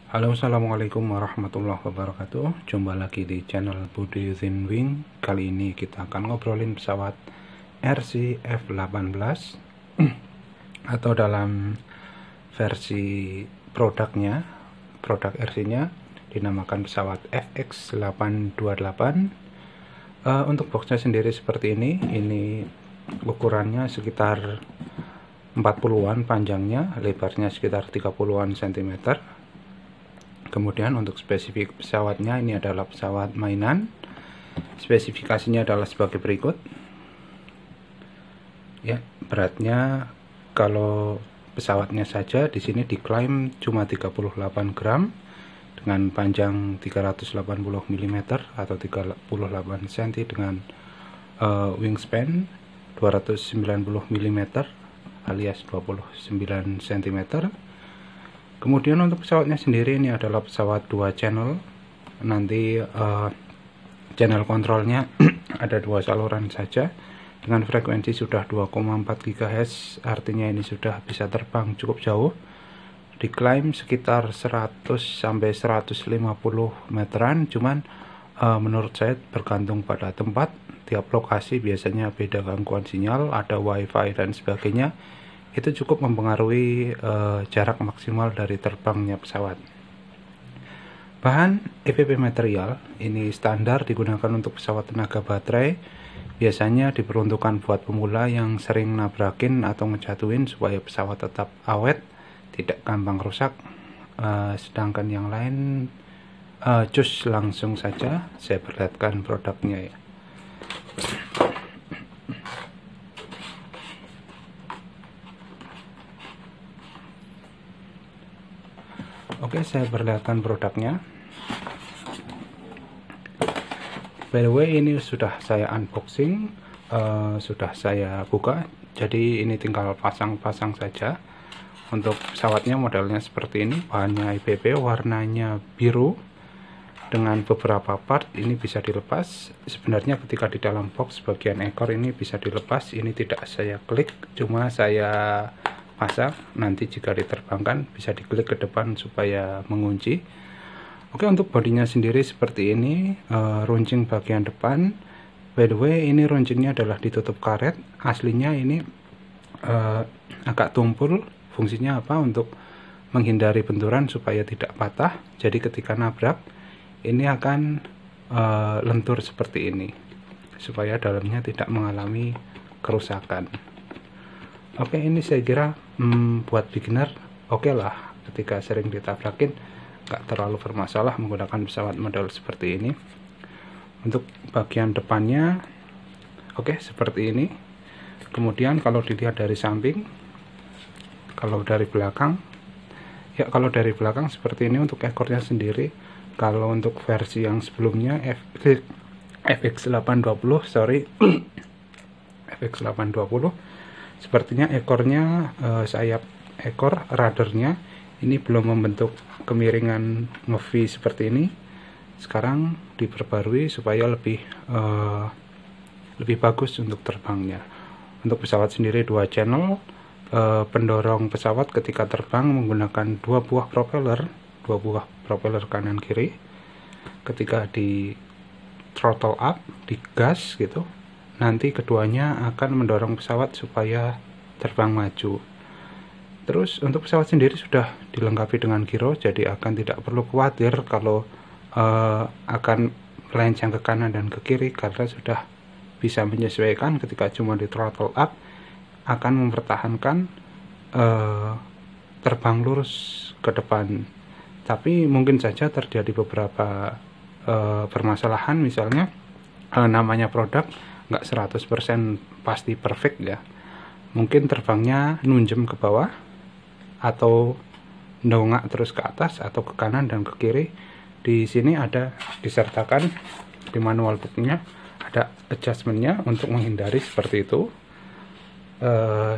Halo, assalamualaikum warahmatullahi wabarakatuh. Jumpa lagi di channel Budi Zinwing. Kali ini kita akan ngobrolin pesawat RC F-18 atau dalam versi produk RC nya dinamakan pesawat FX828. Untuk boxnya sendiri seperti ini ukurannya sekitar 40-an panjangnya, lebarnya sekitar 30-an cm. Kemudian untuk spesifik pesawatnya, ini adalah pesawat mainan. Spesifikasinya adalah sebagai berikut. Ya, beratnya kalau pesawatnya saja di sini diklaim cuma 38 gram dengan panjang 380 mm atau 38 cm dengan wingspan 290 mm alias 29 cm. Kemudian untuk pesawatnya sendiri, ini adalah pesawat 2 channel. Nanti channel kontrolnya ada 2 saluran saja dengan frekuensi sudah 2,4 GHz, artinya ini sudah bisa terbang cukup jauh. Diklaim sekitar 100 sampai 150 meteran, cuman menurut saya bergantung pada tempat. Tiap lokasi biasanya beda gangguan sinyal, ada wifi dan sebagainya. Itu cukup mempengaruhi jarak maksimal dari terbangnya pesawat. Bahan EPP material ini standar digunakan untuk pesawat tenaga baterai. Biasanya diperuntukkan buat pemula yang sering nabrakin atau ngejatuhin supaya pesawat tetap awet, tidak gampang rusak. Sedangkan yang lain cus langsung saja saya perlihatkan produknya ya. Oke, saya perlihatkan produknya. By the way, ini sudah saya unboxing, sudah saya buka. Jadi ini tinggal pasang-pasang saja. Untuk pesawatnya modelnya seperti ini, bahannya EPP, warnanya biru dengan beberapa part. Ini bisa dilepas. Sebenarnya ketika di dalam box bagian ekor ini bisa dilepas. Ini tidak saya klik, cuma saya pasang. Nanti jika diterbangkan bisa diklik ke depan supaya mengunci. Oke, untuk bodinya sendiri seperti ini. Runcing bagian depan, by the way, ini runcingnya adalah ditutup karet. Aslinya ini agak tumpul. Fungsinya apa? Untuk menghindari benturan supaya tidak patah. Jadi ketika nabrak ini akan lentur seperti ini supaya dalamnya tidak mengalami kerusakan. Oke, ini saya kira buat beginner oke lah, ketika sering ditabrakin nggak terlalu bermasalah menggunakan pesawat model seperti ini. Untuk bagian depannya oke, seperti ini. Kemudian kalau dilihat dari samping, kalau dari belakang ya, kalau dari belakang seperti ini untuk ekornya sendiri. Kalau untuk versi yang sebelumnya FX820 FX820 sepertinya ekornya, sayap ekor radarnya ini belum membentuk kemiringan nge-V seperti ini. Sekarang diperbarui supaya lebih bagus untuk terbangnya. Untuk pesawat sendiri 2 channel. Pendorong pesawat ketika terbang menggunakan 2 buah propeller kanan kiri. Ketika di throttle up, digas gitu, nanti keduanya akan mendorong pesawat supaya terbang maju. Terus untuk pesawat sendiri sudah dilengkapi dengan giro, jadi akan tidak perlu khawatir kalau akan melenceng ke kanan dan ke kiri, karena sudah bisa menyesuaikan. Ketika cuma di throttle up akan mempertahankan terbang lurus ke depan. Tapi mungkin saja terjadi beberapa permasalahan, misalnya namanya produk nggak 100% pasti perfect ya. Mungkin terbangnya nunjem ke bawah atau ndongak terus ke atas atau ke kanan dan ke kiri. Di sini ada disertakan di manual booknya, ada adjustmentnya untuk menghindari seperti itu.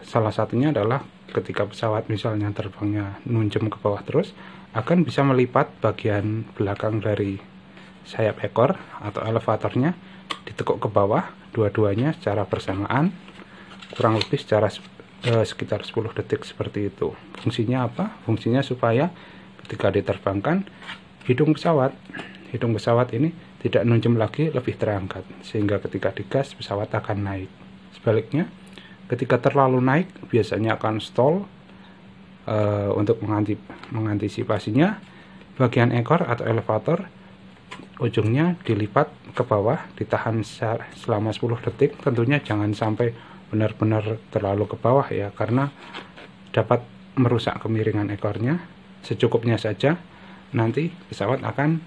Salah satunya adalah ketika pesawat misalnya terbangnya nunjem ke bawah terus, akan bisa melipat bagian belakang dari sayap ekor atau elevatornya, ditekuk ke bawah dua-duanya secara bersamaan, kurang lebih secara sekitar 10 detik seperti itu. Fungsinya apa? Fungsinya supaya ketika diterbangkan, hidung pesawat ini tidak nunjuk lagi, lebih terangkat, sehingga ketika digas pesawat akan naik. Sebaliknya, ketika terlalu naik biasanya akan stall. Untuk mengantisipasinya, bagian ekor atau elevator ujungnya dilipat ke bawah, ditahan selama 10 detik. Tentunya jangan sampai benar-benar terlalu ke bawah ya, karena dapat merusak kemiringan ekornya. Secukupnya saja, nanti pesawat akan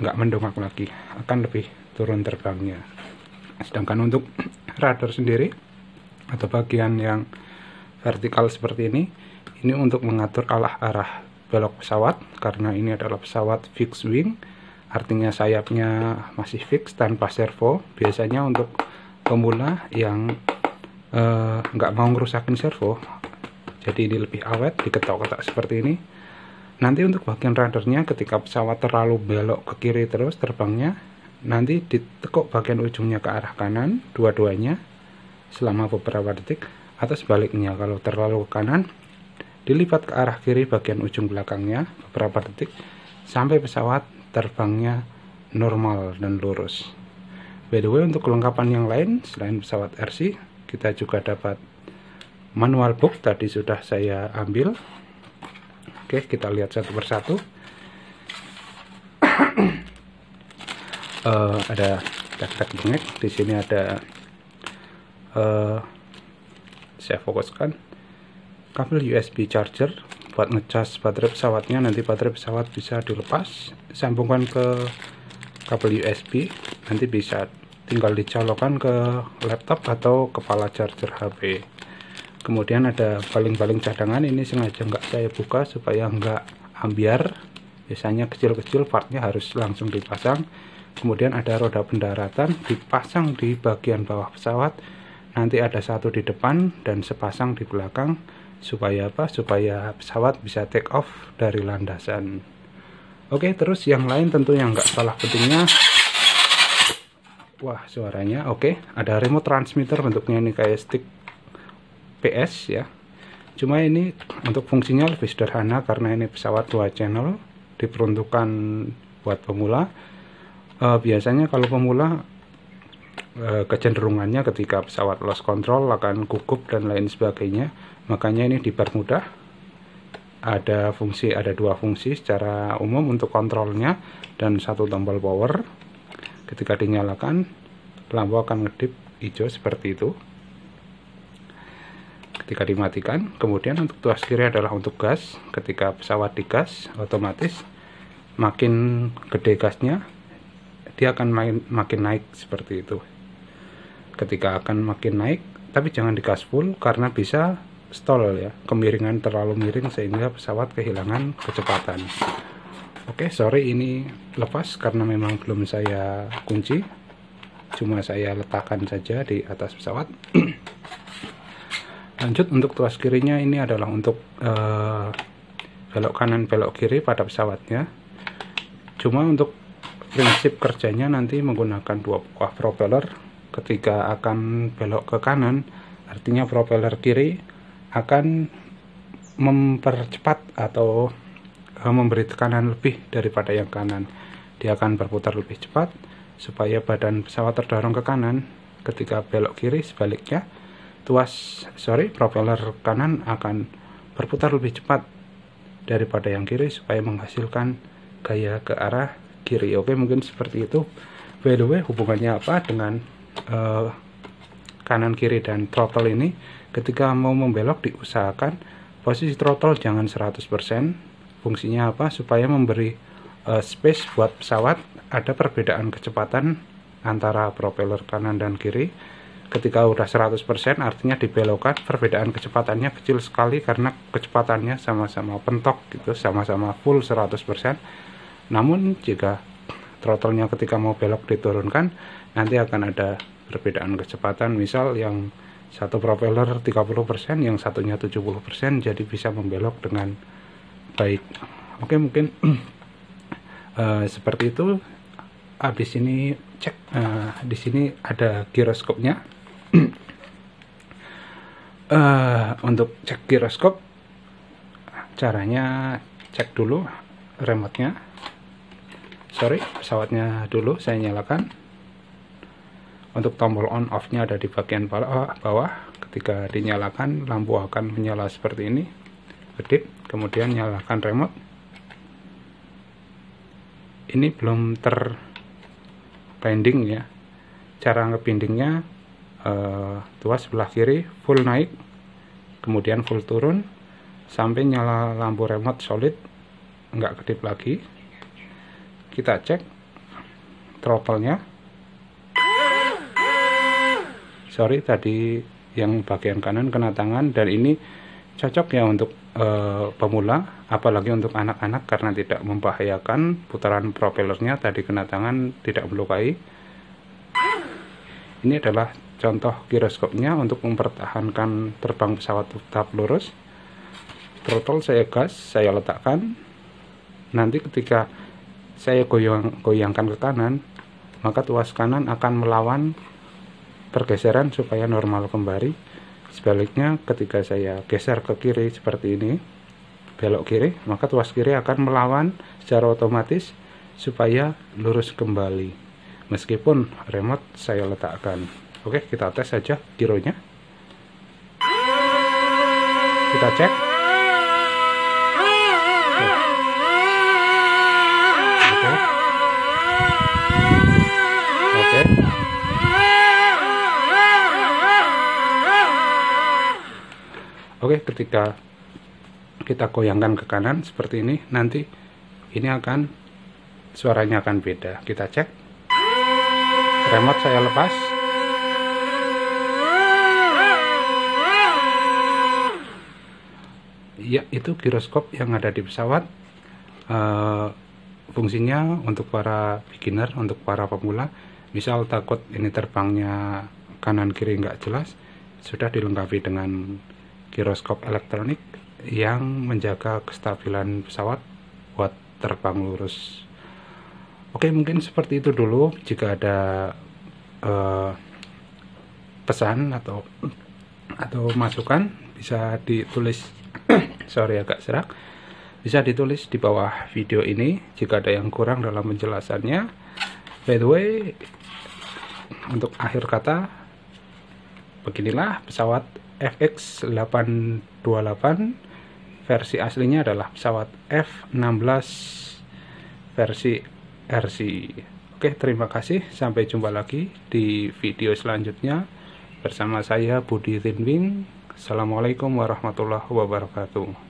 nggak mendongak lagi, akan lebih turun terbangnya. Sedangkan untuk rudder sendiri atau bagian yang vertikal seperti ini untuk mengatur arah belok pesawat, karena ini adalah pesawat fixed wing, artinya sayapnya masih fix tanpa servo. Biasanya untuk pemula yang nggak mau ngerusakin servo, jadi ini lebih awet, diketok-ketok seperti ini. Nanti untuk bagian ruddernya, ketika pesawat terlalu belok ke kiri terus terbangnya, nanti ditekuk bagian ujungnya ke arah kanan dua-duanya selama beberapa detik, atau sebaliknya, kalau terlalu ke kanan dilipat ke arah kiri bagian ujung belakangnya beberapa detik sampai pesawat terbangnya normal dan lurus. By the way, untuk kelengkapan yang lain selain pesawat RC, kita juga dapat manual book, tadi sudah saya ambil. Oke, kita lihat satu persatu. Ada tek-tek bengek, di sini ada saya fokuskan kabel USB charger buat ngecas baterai pesawatnya. Nanti baterai pesawat bisa dilepas, sambungkan ke kabel USB, nanti bisa tinggal dicolokkan ke laptop atau kepala charger HP. Kemudian ada baling-baling cadangan, ini sengaja nggak saya buka supaya nggak ambiar, biasanya kecil-kecil partnya harus langsung dipasang. Kemudian ada roda pendaratan dipasang di bagian bawah pesawat, nanti ada satu di depan dan sepasang di belakang. Supaya apa? Supaya pesawat bisa take off dari landasan. Oke, terus yang lain tentu yang nggak kalah pentingnya, wah suaranya oke, ada remote transmitter, bentuknya ini kayak stick PS ya. Cuma ini untuk fungsinya lebih sederhana karena ini pesawat 2 channel, diperuntukkan buat pemula. Biasanya kalau pemula kecenderungannya ketika pesawat lost control akan gugup dan lain sebagainya, makanya ini dipermudah. Ada dua fungsi secara umum untuk kontrolnya, dan satu tombol power. Ketika dinyalakan, lampu akan ngedip hijau seperti itu. Ketika dimatikan, kemudian untuk tuas kiri adalah untuk gas. Ketika pesawat digas, otomatis makin gede gasnya, dia akan makin naik seperti itu. Ketika akan makin naik, tapi jangan digas full karena bisa stall ya, kemiringan terlalu miring sehingga pesawat kehilangan kecepatan. Oke, sorry ini lepas karena memang belum saya kunci, cuma saya letakkan saja di atas pesawat. Lanjut, untuk tuas kirinya ini adalah untuk belok kanan belok kiri pada pesawatnya. Cuma untuk prinsip kerjanya nanti menggunakan 2 buah propeller. Ketika akan belok ke kanan, artinya propeller kiri akan mempercepat atau memberi tekanan lebih daripada yang kanan. Dia akan berputar lebih cepat supaya badan pesawat terdorong ke kanan. Ketika belok kiri, sebaliknya propeller kanan akan berputar lebih cepat daripada yang kiri supaya menghasilkan gaya ke arah kiri. Oke, mungkin seperti itu. By the way, hubungannya apa dengan kanan kiri dan throttle ini? Ketika mau membelok diusahakan posisi throttle jangan 100%. Fungsinya apa? Supaya memberi space buat pesawat, ada perbedaan kecepatan antara propeller kanan dan kiri. Ketika udah 100% artinya dibelokkan, perbedaan kecepatannya kecil sekali karena kecepatannya sama-sama pentok gitu, sama-sama full 100%. Namun jika throttle-nya ketika mau belok diturunkan, nanti akan ada perbedaan kecepatan. Misal yang satu propeller 30%, yang satunya 70%, jadi bisa membelok dengan baik. Oke, mungkin seperti itu. Habis ini cek, di sini ada giroskopnya. Untuk cek giroskop, caranya cek dulu remote-nya. Pesawatnya dulu saya nyalakan. Untuk tombol on off-nya ada di bagian bawah. Ketika dinyalakan, lampu akan menyala seperti ini. Kedip, kemudian nyalakan remote. Ini belum terbinding ya. Cara ngebindingnya, tuas sebelah kiri full naik, kemudian full turun, sampai nyala lampu remote solid, nggak kedip lagi. Kita cek throttle-nya. Tadi yang bagian kanan kena tangan, dan ini cocok ya untuk pemula, apalagi untuk anak-anak karena tidak membahayakan. Putaran propellernya tadi kena tangan, tidak melukai. Ini adalah contoh giroskopnya untuk mempertahankan terbang pesawat tetap lurus. Throttle saya gas, saya letakkan. Nanti ketika saya goyangkan ke kanan, maka tuas kanan akan melawan pergeseran supaya normal kembali. Sebaliknya, ketika saya geser ke kiri seperti ini, belok kiri, maka tuas kiri akan melawan secara otomatis supaya lurus kembali, meskipun remote saya letakkan. Oke, kita tes saja gironya. Kita cek. Oke. Oke, ketika kita goyangkan ke kanan seperti ini, nanti ini suaranya akan beda. Kita cek. Remote saya lepas. Ya, itu giroskop yang ada di pesawat. Fungsinya untuk para beginner, untuk para pemula. Misal takut ini terbangnya kanan kiri nggak jelas, sudah dilengkapi dengan giroskop elektronik yang menjaga kestabilan pesawat buat terbang lurus. Oke, mungkin seperti itu dulu. Jika ada pesan atau masukan, bisa ditulis agak serak, bisa ditulis di bawah video ini jika ada yang kurang dalam penjelasannya. By the way, untuk akhir kata, beginilah pesawat FX828. Versi aslinya adalah pesawat F16 versi RC. Oke, terima kasih. Sampai jumpa lagi di video selanjutnya bersama saya Budi Rinwing. Assalamualaikum warahmatullahi wabarakatuh.